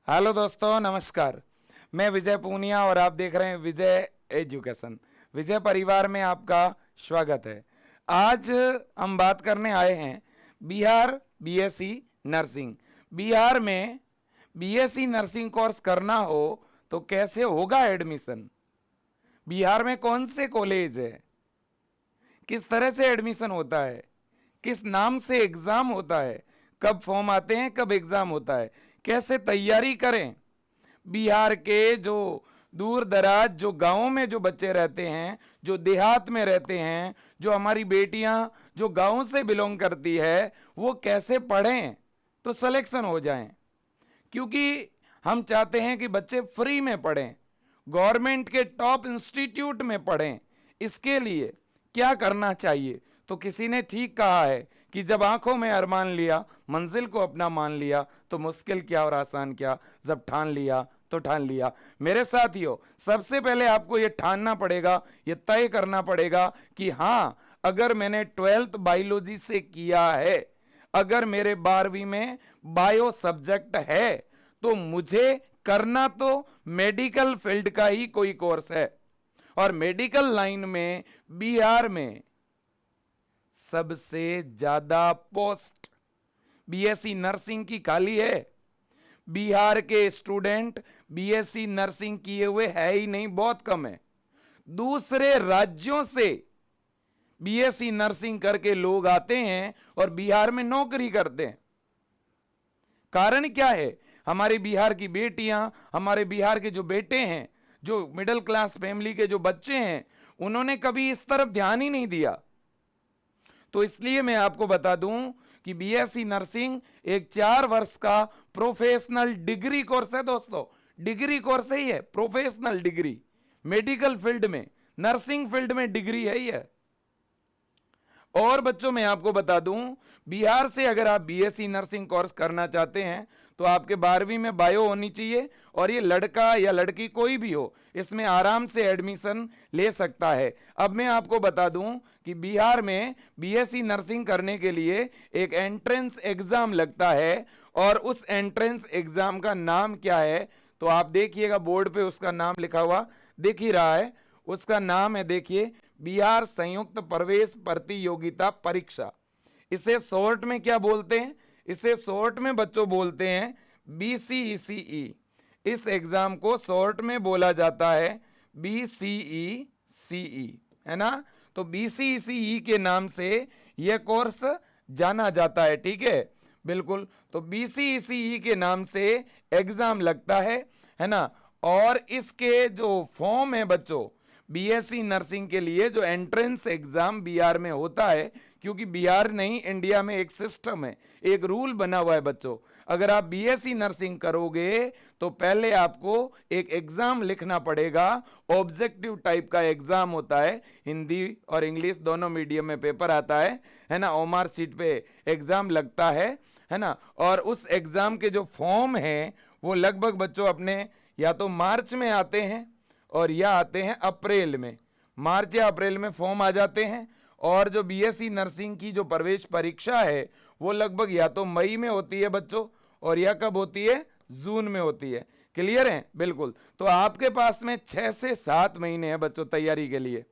Hello दोस्तों, नमस्कार। मैं विजय पूनिया और आप देख रहे हैं विजय एजुकेशन। विजय परिवार में आपका स्वागत है। आज हम बात करने आए हैं बिहार बीएससी नर्सिंग। बिहार में बीएससी नर्सिंग कोर्स करना हो तो कैसे होगा एडमिशन, बिहार में कौन से कॉलेज है, किस तरह से एडमिशन होता है, किस नाम से एग्जाम होता है, कब फॉर्म आते हैं, कब एग्जाम होता है, कैसे तैयारी करें। बिहार के जो दूर दराज जो गांवों में जो बच्चे रहते हैं, जो देहात में रहते हैं, जो हमारी बेटियां जो गांव से बिलोंग करती है, वो कैसे पढ़ें तो सिलेक्शन हो जाएं। क्योंकि हम चाहते हैं कि बच्चे फ्री में पढ़ें, गवर्नमेंट के टॉप इंस्टीट्यूट में पढ़ें। इसके लिए क्या करना चाहिए? तो किसी ने ठीक कहा है कि जब आंखों में अरमान लिया, मंजिल को अपना मान लिया, तो मुश्किल क्या और आसान क्या, जब ठान लिया तो ठान लिया। मेरे साथियों, सबसे पहले आपको यह ठानना पड़ेगा, यह तय करना पड़ेगा कि हां, अगर मैंने 12th बायोलॉजी से किया है, अगर मेरे 12वीं में बायो सब्जेक्ट है, तो मुझे करना तो मेडिकल फील्ड का ही कोई कोर्स है। और मेडिकल लाइन में बिहार में सबसे ज्यादा पोस्ट बीएससी नर्सिंग की खाली है। बिहार के स्टूडेंट बीएससी नर्सिंग किए हुए है ही नहीं, बहुत कम है। दूसरे राज्यों से बीएससी नर्सिंग करके लोग आते हैं और बिहार में नौकरी करते हैं। कारण क्या है? हमारे बिहार की बेटियां, हमारे बिहार के जो बेटे हैं, जो मिडिल क्लास फैमिली के जो बच्चे हैं, उन्होंने कभी इस तरफ ध्यान ही नहीं दिया। तो इसलिए मैं आपको बता दूं कि बीएससी नर्सिंग एक 4 वर्ष का प्रोफेशनल डिग्री कोर्स है दोस्तों। डिग्री कोर्स ही है, प्रोफेशनल डिग्री। मेडिकल फील्ड में, नर्सिंग फील्ड में डिग्री है ही है। और बच्चों, मैं आपको बता दूं, बिहार से अगर आप बीएससी नर्सिंग कोर्स करना चाहते हैं तो आपके 12वीं में बायो होनी चाहिए। और ये लड़का या लड़की कोई भी हो, इसमें आराम से एडमिशन ले सकता है। अब मैं आपको बता दूं कि बिहार में बीएससी नर्सिंग करने के लिए एक एंट्रेंस एग्जाम लगता है। और उस एंट्रेंस एग्जाम का नाम क्या है? तो आप देखिएगा, बोर्ड पे उसका नाम लिखा हुआ दिख ही रहा है। उसका नाम है, देखिए, बिहार संयुक्त प्रवेश प्रतियोगिता परीक्षा। इसे शॉर्ट में क्या बोलते हैं? इसे शॉर्ट में बच्चों बोलते हैं बीसीईसीई। इस एग्जाम को शॉर्ट में बोला जाता है बीसीईसीई, है ना? तो बीसीईसीई के नाम से यह कोर्स जाना जाता है, ठीक है? बिल्कुल। तो बीसीईसीई के नाम से एग्जाम लगता है ना? और इसके जो फॉर्म है बच्चों, बीएससी नर्सिंग के लिए जो एंट्रेंस एग्जाम बिहार में होता है, क्योंकि बिहार नहीं, इंडिया में एक सिस्टम है, एक रूल बना हुआ है बच्चों। अगर आप बीएससी नर्सिंग करोगे तो पहले आपको एक एग्जाम लिखना पड़ेगा। ऑब्जेक्टिव टाइप का एग्जाम होता है, हिंदी और इंग्लिश दोनों मीडियम में पेपर आता है ना? ओमार सीट पे एग्जाम लगता है ना? और उस एग्जाम के जो फॉर्म हैं वो लगभग बच्चों अपने या तो मार्च में आते हैं और या आते हैं अप्रैल में। मार्च या अप्रैल में फॉर्म आ जाते हैं। और जो बीएससी नर्सिंग की जो प्रवेश परीक्षा है वो लगभग या तो मई में होती है बच्चों, और या कब होती है? जून में होती है। क्लियर है? बिल्कुल। तो आपके पास में 6 से 7 महीने हैं बच्चों तैयारी के लिए।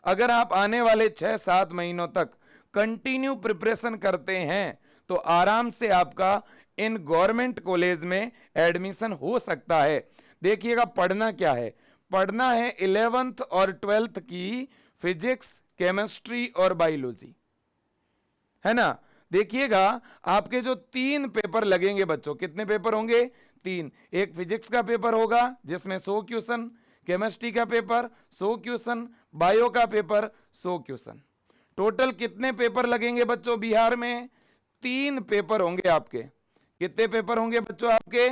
अगर आप आने वाले 6-7 महीनों तक कंटिन्यू प्रिपरेशन करते हैं तो आराम से आपका इन गवर्नमेंट कॉलेज में एडमिशन हो सकता है। देखिएगा, पढ़ना क्या है? पढ़ना है 11th और 12th की फिजिक्स, केमिस्ट्री और बायोलॉजी, है ना? देखिएगा, आपके जो 3 पेपर लगेंगे बच्चों, कितने पेपर होंगे? 3। एक फिजिक्स का पेपर होगा जिसमें 100 क्वेश्चन, केमिस्ट्री का पेपर 100 क्वेश्चन, बायो का पेपर 100 क्वेश्चन। टोटल कितने पेपर लगेंगे बच्चों बिहार में? 3 पेपर होंगे आपके। कितने पेपर होंगे बच्चों आपके?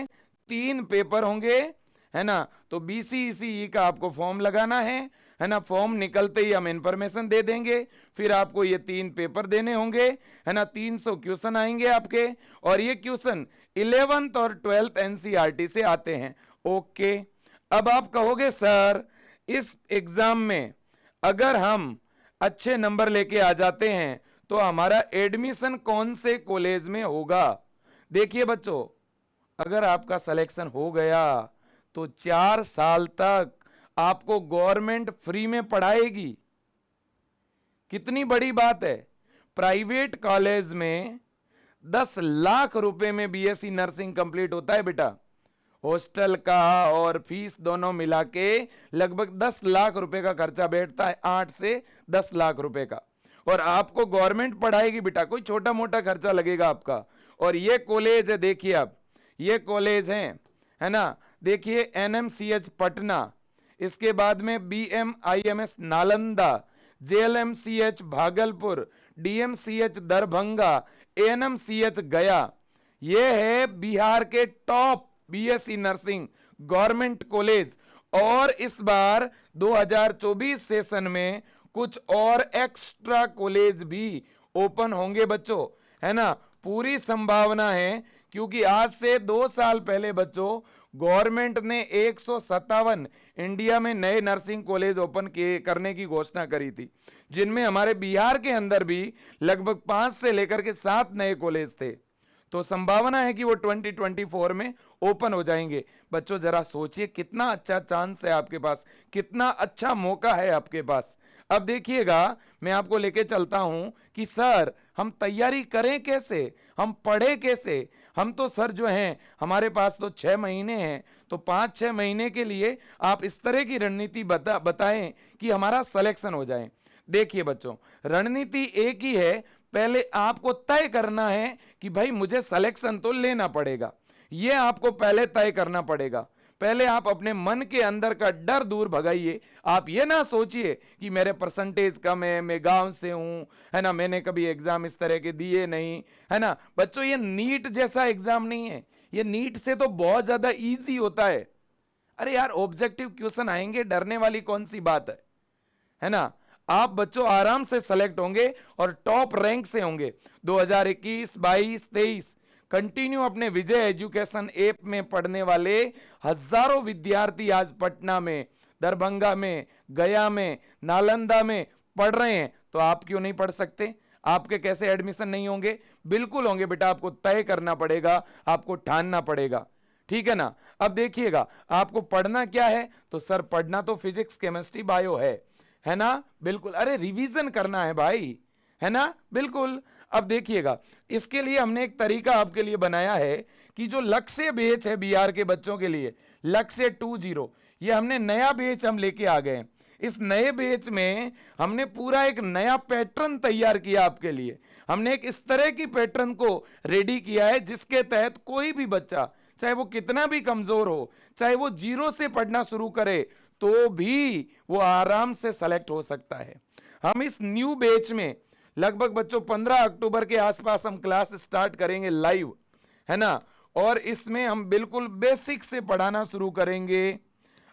3 पेपर होंगे, है ना? तो बीसीईसीई का आपको फॉर्म लगाना है ना? फॉर्म निकलते ही हम इंफॉर्मेशन दे देंगे। फिर आपको ये 3 पेपर देने होंगे, है ना? 300 क्वेश्चन आएंगे आपके। और ये क्वेश्चन 11th और 12th एनसीईआरटी से आते हैं। ओके। अब आप कहोगे सर, इस एग्जाम में अगर हम अच्छे नंबर लेके आ जाते हैं तो हमारा एडमिशन कौन से कॉलेज में होगा? देखिए बच्चों, अगर आपका सिलेक्शन हो गया तो 4 साल तक आपको गवर्नमेंट फ्री में पढ़ाएगी। कितनी बड़ी बात है। प्राइवेट कॉलेज में 10 लाख रुपए में बीएससी नर्सिंग कंप्लीट होता है बेटा। हॉस्टल का और फीस दोनों मिला के लगभग 10 लाख रुपए का खर्चा बैठता है, 8 से 10 लाख रुपए का। और आपको गवर्नमेंट पढ़ाएगी बेटा, कोई छोटा मोटा खर्चा लगेगा आपका। और ये कॉलेज है, देखिए आप, ये कॉलेज है ना, देखिए एनएमसीएच पटना, इसके बाद में बीएमआईएमएस नालंदा, जेएलएमसीएच भागलपुर, डीएमसीएच दरभंगा, एएनएमसीएच गया। ये है बिहार के top BSc nursing government college. और इस बार 2024 सेशन में कुछ और एक्स्ट्रा कॉलेज भी ओपन होंगे बच्चों, है ना। पूरी संभावना है, क्योंकि आज से 2 साल पहले बच्चों गवर्नमेंट ने 157 इंडिया में नए नर्सिंग कॉलेज ओपन करने की घोषणा करी थी, जिनमें हमारे बिहार के अंदर भी लगभग 5 से लेकर के 7 नए कॉलेज थे। तो संभावना है कि वो 2024 में ओपन हो जाएंगे। बच्चों जरा सोचिए, कितना अच्छा चांस है आपके पास, कितना अच्छा मौका है आपके पास। अब देखिएगा, मैं आपको लेके चलता हूं कि सर हम तैयारी करें कैसे, हम पढ़े कैसे। हम तो सर जो हैं, हमारे पास तो 6 महीने हैं, तो 5-6 महीने के लिए आप इस तरह की रणनीति बताएं कि हमारा सिलेक्शन हो जाए। देखिए बच्चों, रणनीति एक ही है, पहले आपको तय करना है कि भाई मुझे सिलेक्शन तो लेना पड़ेगा। ये आपको पहले तय करना पड़ेगा। पहले आप अपने मन के अंदर का डर दूर भगाइए। आप ये ना सोचिए कि मेरे परसेंटेज कम है, मैं गांव से हूं, है ना, मैंने कभी एग्जाम इस तरह के दिए नहीं, है ना। बच्चों ये नीट जैसा एग्जाम नहीं है, ये नीट से तो बहुत ज्यादा इजी होता है। अरे यार, ऑब्जेक्टिव क्वेश्चन आएंगे, डरने वाली कौन सी बात है ना। आप बच्चों आराम से सेलेक्ट होंगे और टॉप रैंक से होंगे। 2021, 22, 23 कंटिन्यू अपने विजय एजुकेशन ऐप में पढ़ने वाले हजारों विद्यार्थी आज पटना में, दरभंगा में, गया में, नालंदा में पढ़ रहे हैं। तो आप क्यों नहीं पढ़ सकते? आपके कैसे एडमिशन नहीं होंगे? बिल्कुल होंगे बेटा। आपको तय करना पड़ेगा, आपको ठानना पड़ेगा, ठीक है ना। अब देखिएगा, आपको पढ़ना क्या है, तो सर पढ़ना तो फिजिक्स, केमिस्ट्री, बायो है ना। बिल्कुल, अरे रिवीजन करना है भाई, है ना, बिल्कुल। अब देखिएगा, इसके लिए हमने एक तरीका आपके लिए बनाया है कि जो लक्ष्य बैच है बिहार के बच्चों के लिए, लक्ष्य 20, ये हमने नया बैच हम लेके आ गए। इस नए बैच में हमने पूरा एक नया पैटर्न तैयार किया आपके लिए। हमने एक इस तरह की पैटर्न को रेडी किया है जिसके तहत कोई भी बच्चा, चाहे वो कितना भी कमजोर हो, चाहे वो 0 से पढ़ना शुरू करे, तो भी वो आराम से सेलेक्ट हो सकता है। हम इस न्यू बैच में लगभग बच्चों 15 अक्टूबर के आसपास हम क्लास स्टार्ट करेंगे लाइव, है ना। और इसमें हम बिल्कुल बेसिक से पढ़ाना शुरू करेंगे।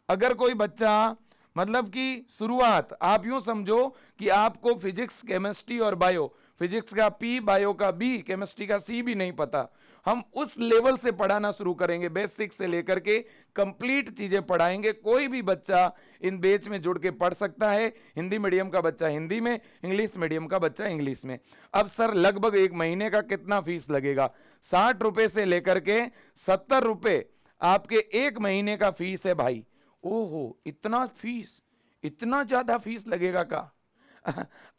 अगर कोई बच्चा, मतलब कि शुरुआत आप यूं समझो कि आपको फिजिक्स, केमिस्ट्री और बायो, फिजिक्स का पी, बायो का बी, केमिस्ट्री का सी भी नहीं पता, हम उस लेवल से पढ़ाना शुरू करेंगे। बेसिक से लेकर के कंप्लीट चीजें पढ़ाएंगे। कोई भी बच्चा इन बैच में जुड़ के पढ़ सकता है। हिंदी मीडियम का बच्चा हिंदी में, इंग्लिश मीडियम का बच्चा इंग्लिश में। अब सर लगभग 1 महीने का कितना फीस लगेगा? 60 रुपए से लेकर के 70 रुपए आपके 1 महीने का फीस है भाई। ओहो, इतना फीस, इतना ज्यादा फीस लगेगा का?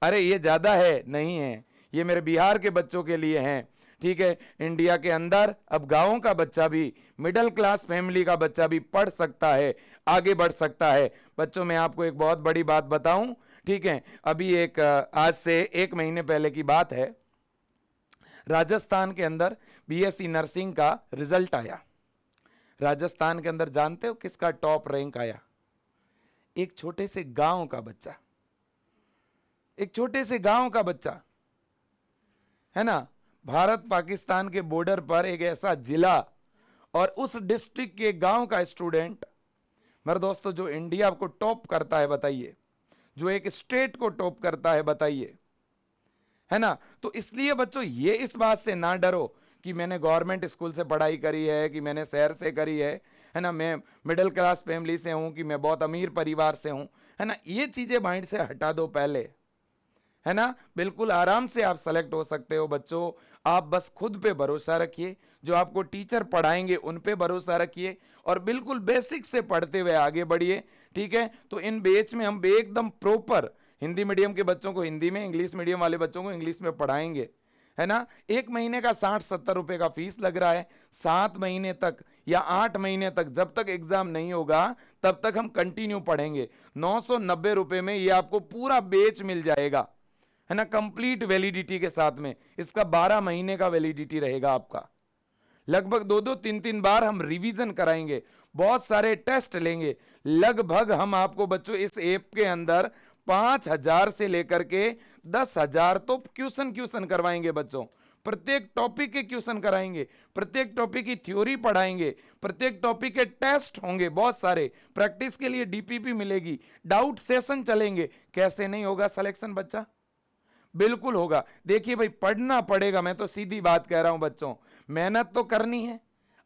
अरे ये ज्यादा है नहीं है, ये मेरे बिहार के बच्चों के लिए हैं, ठीक है। इंडिया के अंदर अब गांवों का बच्चा भी, मिडिल क्लास फैमिली का बच्चा भी पढ़ सकता है, आगे बढ़ सकता है। बच्चों मैं आपको एक बहुत बड़ी बात बताऊं, ठीक है। अभी एक आज से 1 महीने पहले की बात है, राजस्थान के अंदर बीएससी नर्सिंग का रिजल्ट आया। राजस्थान के अंदर जानते हो किसका टॉप रैंक आया? एक छोटे से गांव का बच्चा, एक छोटे से गांव का बच्चा, है ना। भारत पाकिस्तान के बॉर्डर पर एक ऐसा जिला और उस डिस्ट्रिक्ट के गांव का स्टूडेंट, मेरे दोस्तों, जो इंडिया को टॉप करता है बताइए, जो एक स्टेट को टॉप करता है बताइए, है ना। तो इसलिए बच्चों ये इस बात से ना डरो कि मैंने गवर्नमेंट स्कूल से पढ़ाई करी है, कि मैंने शहर से करी है ना, मैं मिडिल क्लास फैमिली से हूं, कि मैं बहुत अमीर परिवार से हूं, है ना। ये चीजें माइंड से हटा दो पहले, है ना। बिल्कुल आराम से आप सेलेक्ट हो सकते हो बच्चों। आप बस खुद पे भरोसा रखिए, जो आपको टीचर पढ़ाएंगे उन पे भरोसा रखिए और बिल्कुल बेसिक से पढ़ते हुए आगे बढ़िए। ठीक है, तो इन बैच में हम एकदम प्रॉपर हिंदी मीडियम के बच्चों को हिंदी में, इंग्लिश मीडियम वाले बच्चों को इंग्लिश में पढ़ाएंगे, है ना। एक महीने का 60-70 रुपए का फीस लग रहा है। 7 महीने तक या 8 महीने तक, जब तक एग्जाम नहीं होगा तब तक हम कंटिन्यू पढ़ेंगे। 990 रुपए में ये आपको पूरा बैच मिल जाएगा, है ना, कंप्लीट वैलिडिटी के साथ में। इसका 12 महीने का वैलिडिटी रहेगा आपका। लगभग 2-2, 3-3 बार हम रिवीजन कराएंगे, बहुत सारे टेस्ट लेंगे। लगभग हम आपको बच्चों इस ऐप के अंदर 5,000 से लेकर के 10,000 तो क्वेश्चन करवाएंगे बच्चों। प्रत्येक टॉपिक के क्वेश्चन कराएंगे, प्रत्येक टॉपिक की थ्योरी पढ़ाएंगे, प्रत्येक टॉपिक के टेस्ट होंगे बहुत सारे। प्रैक्टिस के लिए डीपीपी मिलेगी, डाउट सेशन चलेंगे। कैसे नहीं होगा सिलेक्शन बच्चा? बिल्कुल होगा। देखिए भाई, पढ़ना पड़ेगा, मैं तो सीधी बात कह रहा हूं बच्चों, मेहनत तो करनी है।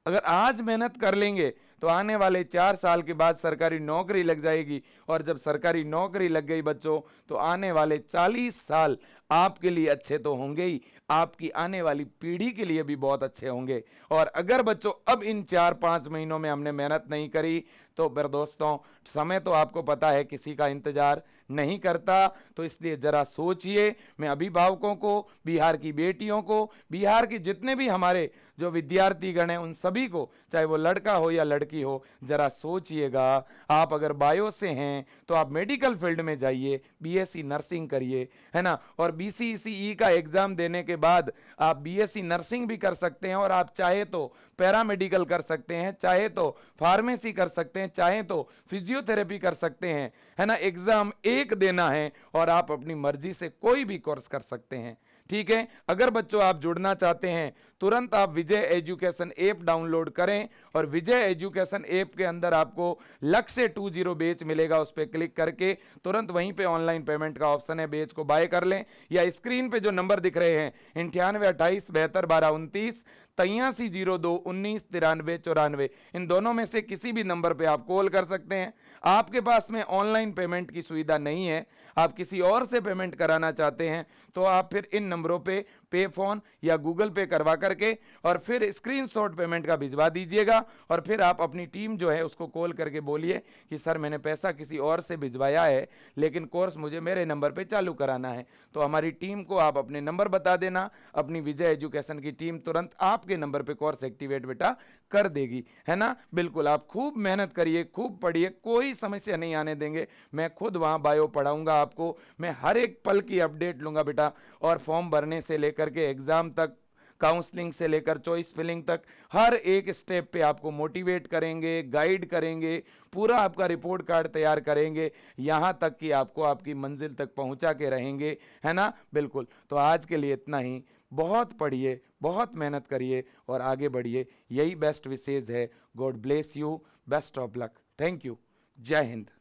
अगर आज मेहनत कर लेंगे तो आने वाले 4 साल के बाद सरकारी नौकरी लग जाएगी, और जब सरकारी नौकरी लग गई बच्चों तो आने वाले 40 साल आपके लिए अच्छे तो होंगे ही, आपकी आने वाली पीढ़ी के लिए भी बहुत अच्छे होंगे। और अगर बच्चों अब इन 4-5 महीनों में हमने मेहनत नहीं करी तो फिर दोस्तों, समय तो आपको पता है किसी का इंतजार नहीं करता। तो इसलिए जरा सोचिए। मैं अभिभावकों को, बिहार की बेटियों को, बिहार के जितने भी हमारे जो विद्यार्थीगण हैं उन सभी को, चाहे वो लड़का हो या लड़की हो, जरा सोचिएगा। आप अगर बायो से हैं तो आप मेडिकल फील्ड में जाइए, बीएससी नर्सिंग करिए, है ना। और बीसीईसीई का एग्जाम देने के बाद आप बीएससी नर्सिंग भी कर सकते हैं, और आप चाहे तो पैरामेडिकल कर सकते हैं, चाहे तो फार्मेसी कर सकते हैं, चाहे तो फिजियोथेरेपी कर सकते हैं, है ना। एग्जाम एक देना है और आप अपनी मर्जी से कोई भी कोर्स कर सकते हैं। ठीक है, अगर बच्चों आप जुड़ना चाहते हैं तुरंत आप विजय एजुकेशन ऐप डाउनलोड करें, और विजय एजुकेशन ऐप के अंदर आपको लक्ष्य 20 बैच मिलेगा। उस पर क्लिक करके तुरंत वहीं पे ऑनलाइन पेमेंट का ऑप्शन है, बैच को बाय कर लें। या स्क्रीन पे जो नंबर दिख रहे हैं 9828721229, 8302199394, इन दोनों में से किसी भी नंबर पे आप कॉल कर सकते हैं। आपके पास में ऑनलाइन पेमेंट की सुविधा नहीं है, आप किसी और से पेमेंट कराना चाहते हैं, तो आप फिर इन नंबरों पे पे फोन या गूगल पे करवा करके और फिर स्क्रीनशॉट पेमेंट का भिजवा दीजिएगा। और फिर आप अपनी टीम जो है उसको कॉल करके बोलिए कि सर मैंने पैसा किसी और से भिजवाया है, लेकिन कोर्स मुझे मेरे नंबर पे चालू कराना है। तो हमारी टीम को आप अपने नंबर बता देना, अपनी विजय एजुकेशन की टीम तुरंत आपके नंबर पे कोर्स एक्टिवेट बेटा कर देगी, है ना। बिल्कुल, आप खूब मेहनत करिए, खूब पढ़िए, कोई समस्या नहीं आने देंगे। मैं खुद वहाँ बायो पढ़ाऊंगा आपको, मैं हर एक पल की अपडेट लूंगा बेटा। और फॉर्म भरने से लेकर के एग्जाम तक, काउंसलिंग से लेकर चॉइस फिलिंग तक, हर एक स्टेप पे आपको मोटिवेट करेंगे, गाइड करेंगे, पूरा आपका रिपोर्ट कार्ड तैयार करेंगे, यहाँ तक कि आपको आपकी मंजिल तक पहुँचा के रहेंगे, है ना। बिल्कुल, तो आज के लिए इतना ही। बहुत पढ़िए, बहुत मेहनत करिए और आगे बढ़िए, यही बेस्ट विशेष है। God bless you, best of luck, thank you, जय हिंद।